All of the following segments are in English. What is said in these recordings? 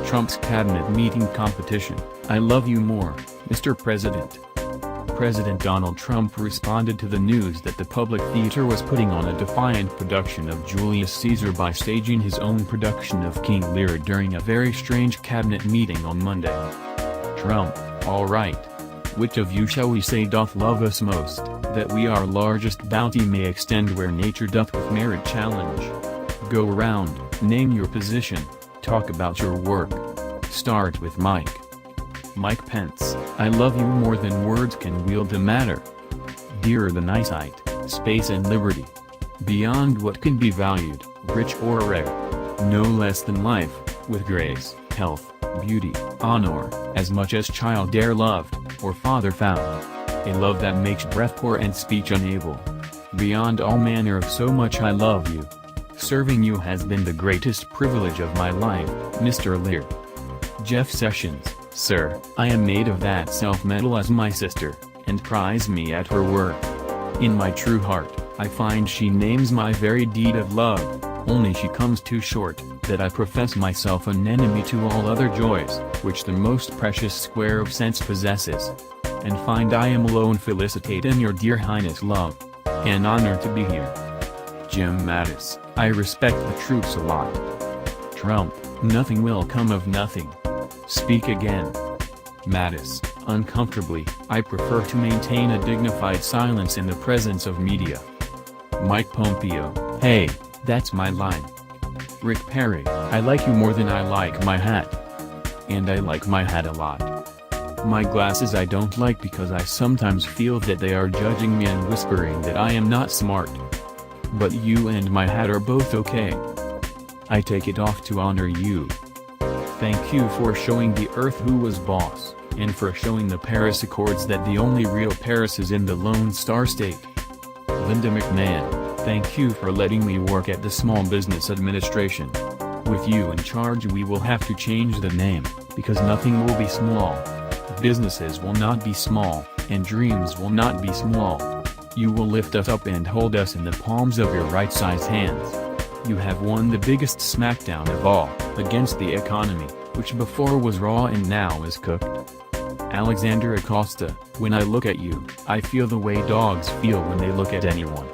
Trump's cabinet meeting competition. I love you more, Mr. President. President Donald Trump responded to the news that the Public Theater was putting on a defiant production of Julius Caesar by staging his own production of King Lear during a very strange cabinet meeting on Monday. Trump: all right. Which of you shall we say doth love us most, that we our largest bounty may extend where nature doth with merit challenge? Go around, name your position, talk about your work. Start with Mike. Mike Pence: I love you more than words can wield the matter. Dearer than eyesight, space and liberty. Beyond what can be valued, rich or rare. No less than life, with grace, health, beauty, honor, as much as child dare loved, or father found. A love that makes breath poor and speech unable. Beyond all manner of so much I love you. Serving you has been the greatest privilege of my life, Mr. Lear. Jeff Sessions: Sir, I am made of that self-metal as my sister, and prize me at her worth. In my true heart, I find she names my very deed of love, only she comes too short, that I profess myself an enemy to all other joys, which the most precious square of sense possesses. And find I am alone felicitate in your dear highness love. An honor to be here. Jim Mattis: I respect the troops a lot. Trump: nothing will come of nothing. Speak again. Mattis: uncomfortably, I prefer to maintain a dignified silence in the presence of media. Mike Pompeo: hey, that's my line. Rick Perry: I like you more than I like my hat. And I like my hat a lot. My glasses I don't like because I sometimes feel that they are judging me and whispering that I am not smart. But you and my hat are both okay. I take it off to honor you. Thank you for showing the earth who was boss, and for showing the Paris Accords that the only real Paris is in the Lone Star State. Linda McMahon: thank you for letting me work at the Small Business Administration. With you in charge we will have to change the name, because nothing will be small. Businesses will not be small, and dreams will not be small. You will lift us up and hold us in the palms of your right-sized hands. You have won the biggest smackdown of all, against the economy, which before was raw and now is cooked. Alexander Acosta: when I look at you, I feel the way dogs feel when they look at anyone.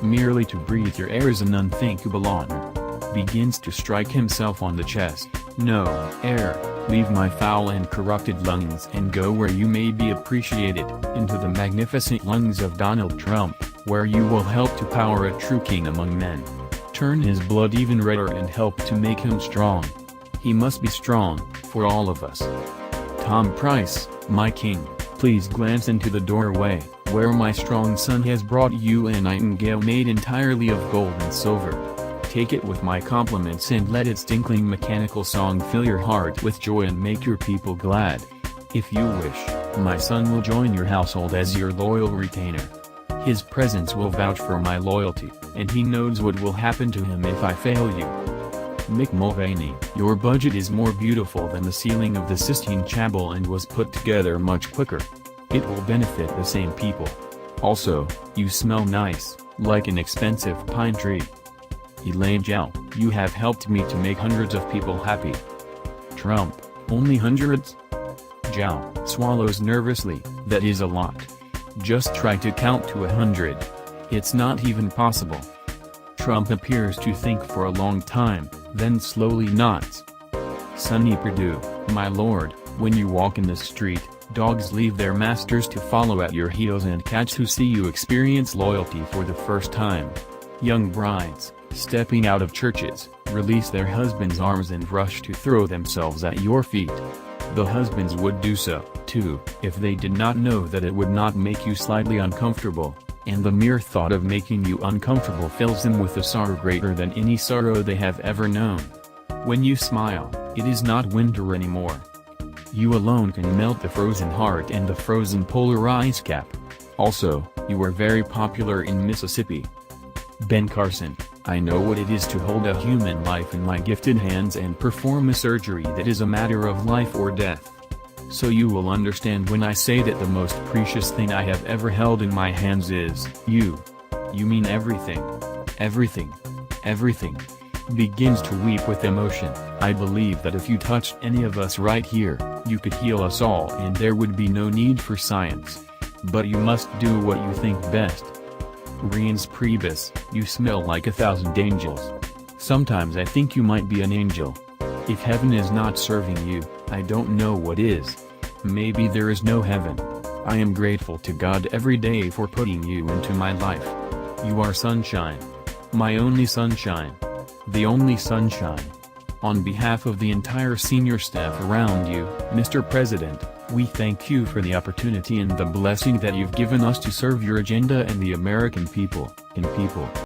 Merely to breathe your air is an unthinkable honor. Begins to strike himself on the chest. No, air, leave my foul and corrupted lungs and go where you may be appreciated, into the magnificent lungs of Donald Trump, where you will help to power a true king among men. Turn his blood even redder and help to make him strong. He must be strong, for all of us. Tom Price: my king, please glance into the doorway, where my strong son has brought you a nightingale made entirely of gold and silver. Take it with my compliments and let its tinkling mechanical song fill your heart with joy and make your people glad. If you wish, my son will join your household as your loyal retainer. His presence will vouch for my loyalty, and he knows what will happen to him if I fail you. Mick Mulvaney: your budget is more beautiful than the ceiling of the Sistine Chapel and was put together much quicker. It will benefit the same people. Also, you smell nice, like an expensive pine tree. Elaine Chao: you have helped me to make hundreds of people happy. Trump: only hundreds? Chao swallows nervously: that is a lot. Just try to count to 100. It's not even possible. Trump appears to think for a long time, then slowly nods. Sonny Perdue: my lord, when you walk in the street, dogs leave their masters to follow at your heels and cats who see you experience loyalty for the first time. Young brides, stepping out of churches, release their husbands' arms and rush to throw themselves at your feet. The husbands would do so, too, if they did not know that it would not make you slightly uncomfortable, and the mere thought of making you uncomfortable fills them with a sorrow greater than any sorrow they have ever known. When you smile, it is not winter anymore. You alone can melt the frozen heart and the frozen polar ice cap. Also, you are very popular in Mississippi. Ben Carson: I know what it is to hold a human life in my gifted hands and perform a surgery that is a matter of life or death. So you will understand when I say that the most precious thing I have ever held in my hands is you. You mean everything. Everything. Everything. begins to weep with emotion. I believe that if you touched any of us right here, you could heal us all and there would be no need for science. But you must do what you think best. Reince Priebus, you smell like 1,000 angels. Sometimes I think you might be an angel. If heaven is not serving you, I don't know what is. Maybe there is no heaven. I am grateful to God every day for putting you into my life. You are sunshine. My only sunshine. The only sunshine. On behalf of the entire senior staff around you, Mr. President, we thank you for the opportunity and the blessing that you've given us to serve your agenda and the American people.